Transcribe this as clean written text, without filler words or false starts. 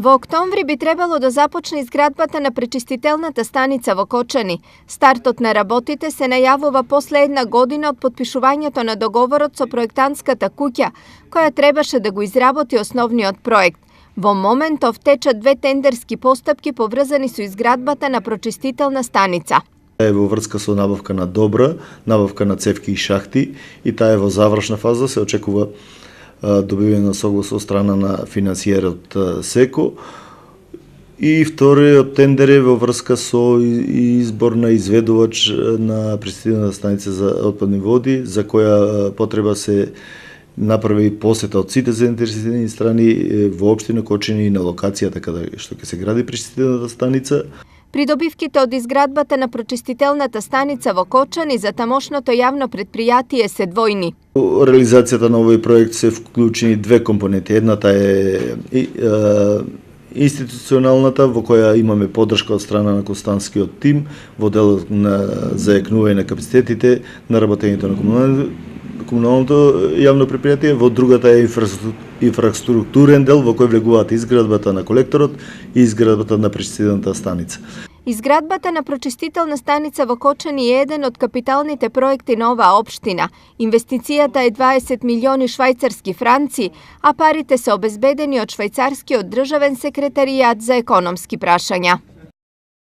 Во октомври би требало да започне изградбата на пречистителната станица во Кочани. Стартот на работите се најавува после една година од потпишувањето на договорот со проектантската куќа, која требаше да го изработи основниот проект. Во моментов течат две тендерски постапки поврзани со изградбата на прочистителна станица. Е во врска со набавка на добра, набавка на цевки и шахти, и таа е во завршна фаза. Се очекува добивање на соглас од страна на финансиерот СЕКО. И вториот тендер е во врска со избор на изведувач на пречистителната станица за отпадни води, за која потреба се направи посета од сите заинтересирани страни во општина Кочани и на локацијата каде што ќе се гради пречистителната станица. Придобивките од изградбата на прочистителната станица во Кочани за тамошното јавно предпријатие се двојни. Во реализацијата на овој проект се вклучени две компоненти. Едната е институционалната, во која имаме поддршка од страна на константскиот тим во делот на зајакнување на капацитетите на работењето на комуналното јавно предпријатие. Во другата е инфраструктурен дел во кој влегуваат изградбата на колекторот и изградбата на пречистителната станица. Изградбата на прочистителна станица во Кочани е еден од капиталните проекти на оваа општина. Инвестицијата е 20 милиони швајцарски франци, а парите се обезбедени од швајцарскиот државен секретаријат за економски прашања.